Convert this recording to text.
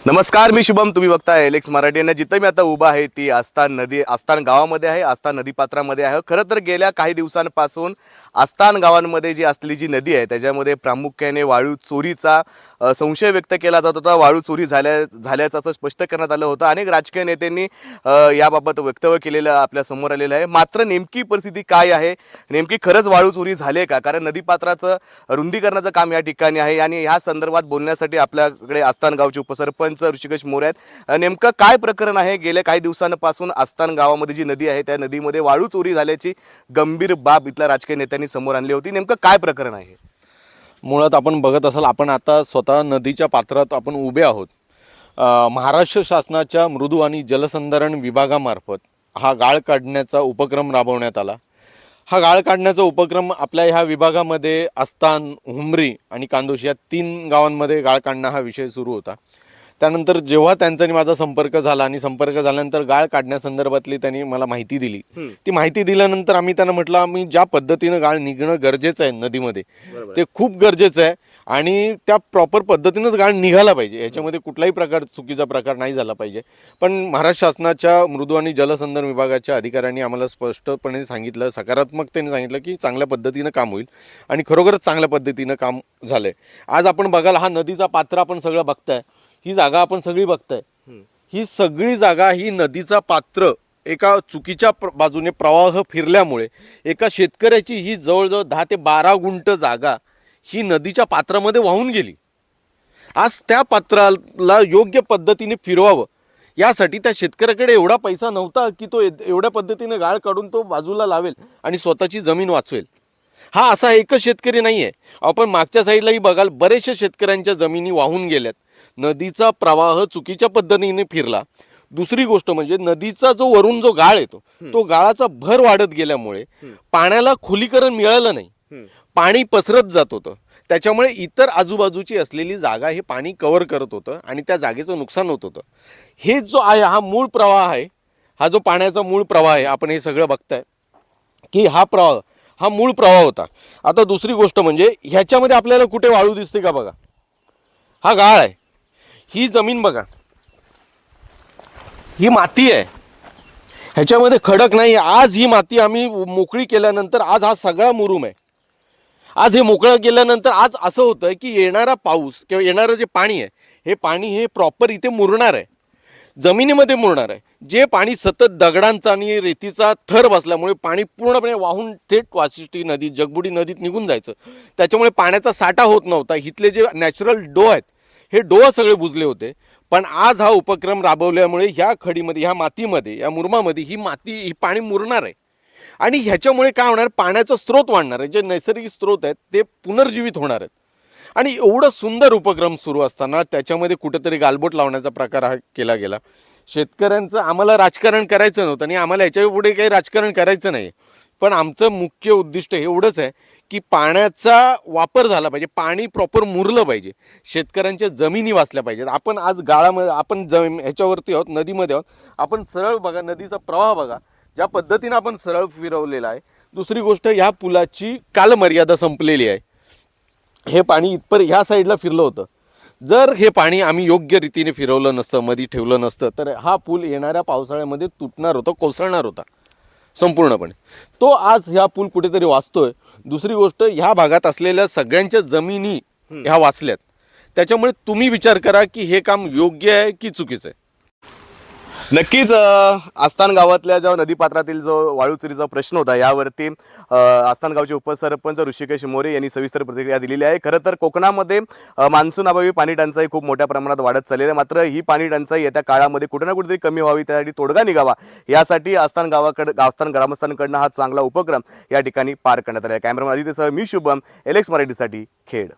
नमस्कार, मी शुभम. तुम्ही बघताय एलेक्स मराठी. आणि जिथं मी आता उभा आहे ती आस्थान नदी, आस्थान गावामध्ये आहे, आस्थान नदीपात्रामध्ये आहे. खरं तर गेल्या काही दिवसांपासून आस्थान गावांमध्ये जी असलेली जी नदी आहे त्याच्यामध्ये प्रामुख्याने वाळू चोरीचा संशय व्यक्त केला जात होता. वाळू चोरी झाल्याचं असं स्पष्ट करण्यात आलं होतं. अनेक राजकीय नेत्यांनी याबाबत वक्तव्य केलेलं आपल्या समोर आलेलं आहे. मात्र नेमकी परिस्थिती काय आहे, नेमकी खरंच वाळू चोरी झाली का? कारण नदीपात्राचं रुंदीकरणाचं काम या ठिकाणी आहे आणि ह्या संदर्भात बोलण्यासाठी आपल्याकडे आस्थान गावचे उपसरपंच ऋषिकेश मोरे आहेत. नेमकं काय प्रकरण आहे? गेल्या काही दिवसांपासून आस्थान गावामध्ये जी नदी आहे त्या नदीमध्ये वाळू चोरी झाल्याची गंभीर बाब इथल्या राजकीय नेत्यांनी समोर आणली होती. नेमकं काय प्रकरण आहे? मुळात आपण बघत असाल, आपण आता स्वतः नदीच्या पात्रात आपण उभे आहोत. महाराष्ट्र शासनाच्या मृदू आणि जलसंधारण विभागामार्फत हा गाळ काढण्याचा उपक्रम राबवण्यात आला. हा गाळ काढण्याचा उपक्रम आपल्या ह्या विभागामध्ये आस्थान, हुमरी आणि कांदोशी या 3 गावांमध्ये गाळ काढणं हा विषय सुरू होता. त्यानंतर जेव्हा त्यांचा आणि माझा संपर्क झाला आणि संपर्क झाल्यानंतर गाळ काढण्यासंदर्भातली त्यांनी मला माहिती दिली. ती माहिती दिल्यानंतर आम्ही त्यांना म्हटलं, आम्ही ज्या पद्धतीनं गाळ निघणं गरजेचं आहे नदीमध्ये ते खूप गरजेचं आहे आणि त्या प्रॉपर पद्धतीनंच गाळ निघाला पाहिजे. याच्यामध्ये कुठलाही प्रकार चुकीचा प्रकार नाही झाला पाहिजे. पण महाराष्ट्र शासनाच्या मृदू आणि जलसंधारण विभागाच्या अधिकाऱ्यांनी आम्हाला स्पष्टपणे सांगितलं, सकारात्मकतेने सांगितलं की चांगल्या पद्धतीनं काम होईल आणि खरोखरच चांगल्या पद्धतीनं काम झालं आहे. आज आपण बघाल, हा नदीचा पात्र आपण सगळं बघताय, ही जागा आपण सगळी बघताय. ही सगळी जागा, ही नदीचा पात्र एका चुकीच्या बाजूने प्रवाह फिरल्यामुळे एका शेतकऱ्याची ही जवळजवळ 10 ते 12 गुंठ जागा ही नदीच्या पात्रामध्ये वाहून गेली. आज त्या पात्राला योग्य पद्धतीने फिरवावं यासाठी त्या शेतकऱ्याकडे एवढा पैसा नव्हता की तो एवढ्या पद्धतीने गाळ काढून तो बाजूला लावेल आणि स्वतःची जमीन वाचवेल. हा असा एकच शेतकरी नाही आहे. आपण मागच्या साईडलाही बघाल, बरेचशा शेतकऱ्यांच्या जमिनी वाहून गेल्यात. नदीचा प्रवाह चुकीच्या पद्धतीने फिरला. दुसरी गोष्ट म्हणजे नदीचा जो वरून जो गाळ येतो तो गाळाचा भर वाढत गेल्यामुळे पाण्याला खोलीकरण मिळालं नाही. पाणी पसरत जात होतं. त्याच्यामुळे इतर आजूबाजूची असलेली जागा हे पाणी कव्हर करत होतं आणि त्या जागेचं नुकसान होत होतं. हे जो आहे, हा मूळ प्रवाह आहे, हा जो पाण्याचा मूळ प्रवाह आहे, आपण हे सगळं बघताय की हा प्रवाह, हा मूळ प्रवाह होता. आता दुसरी गोष्ट म्हणजे ह्याच्यामध्ये आपल्याला कुठे वाळू दिसते का? बघा, हा गाळ आहे, ही जमीन बघा, ही माती आहे, ह्याच्यामध्ये खडक नाही. आज ही माती आम्ही मोकळी केल्यानंतर आज हा सगळा मुरुम आहे. आज हे मोकळं केल्यानंतर आज असं होतं की येणारा पाऊस किंवा येणारं जे पाणी आहे, हे पाणी हे प्रॉपर इथे मुरणार आहे, जमिनीमध्ये मुरणार आहे. जे पाणी सतत दगडांचा आणि रेतीचा थर बसल्यामुळे पाणी पूर्णपणे वाहून थेट वाशिष्ठी नदी, जगबुडी नदीत निघून जायचं. त्याच्यामुळे पाण्याचा साठा होत नव्हता. इथले जे नॅचरल डो आहेत, हे डोह सगळे बुजले होते. पण आज हा उपक्रम राबवल्यामुळे ह्या खडीमध्ये, ह्या मातीमध्ये, या मुरमामध्ये ही पाणी मुरणार आहे आणि ह्याच्यामुळे काय होणार, पाण्याचा स्रोत वाढणार आहे. जे नैसर्गिक स्रोत आहेत ते पुनर्जीवित होणार आहेत. आणि एवढं सुंदर उपक्रम सुरू असताना त्याच्यामध्ये कुठेतरी गालबोट लावण्याचा प्रकार हा केला गेला. शेतकऱ्यांचं, आम्हाला राजकारण करायचं नव्हतं आणि आम्हाला याच्या पुढे काही राजकारण करायचं नाही. पण आमचं मुख्य उद्दिष्ट एवढंच आहे की पाण्याचा वापर झाला पाहिजे, पाणी प्रॉपर मुरलं पाहिजे, शेतकऱ्यांच्या जमिनी वाचल्या पाहिजेत. आपण आज गाळामध्ये, आपण ह्याच्यावरती आहोत, नदीमध्ये आहोत. आपण सरळ बघा, नदीचा प्रवाह बघा, ज्या पद्धतीनं आपण सरळ फिरवलेला आहे. दुसरी गोष्ट, ह्या पुलाची कालमर्यादा संपलेली आहे. हे पाणी इथपर ह्या साईडला फिरलं होतं. जर हे पाणी आम्ही योग्य रीतीने फिरवलं नसतं, मध्ये ठेवलं नसतं, तर हा पूल येणाऱ्या पावसाळ्यामध्ये तुटणार होता, कोसळणार होता संपूर्णपणे. तो आज ह्या पूल कुठेतरी वाचतोय. दुसरी गोष्ट, ह्या भागात असलेल्या सगळ्यांच्या जमिनी ह्या वाचल्यात. त्याच्यामुळे तुम्ही विचार करा की हे काम योग्य आहे की चुकीचं आहे. नक्कीच आस्थान गावातल्या जो नदीपात्रातील जो वाळू चोरीचा प्रश्न होता यावरती आस्थान गावचे उपसरपंच ऋषिकेश मोरे यांनी सविस्तर प्रतिक्रिया दिलेली आहे. खरं तर कोकणामध्ये मान्सून अभावी पाणी टंचाई खूप मोठ्या प्रमाणात वाढत चाललेली आहे. मात्र ही पाणी टंचाई येत्या काळामध्ये कुठे ना कुठेतरी कमी व्हावी, त्यासाठी तोडगा निघावा, यासाठी आस्थान ग्रामस्थांकडनं हा चांगला उपक्रम या ठिकाणी पार करण्यात आला आहे. कॅमेरामॅन आदित्यसह मी शुभम, एलेक्स मराठीसाठी खेड.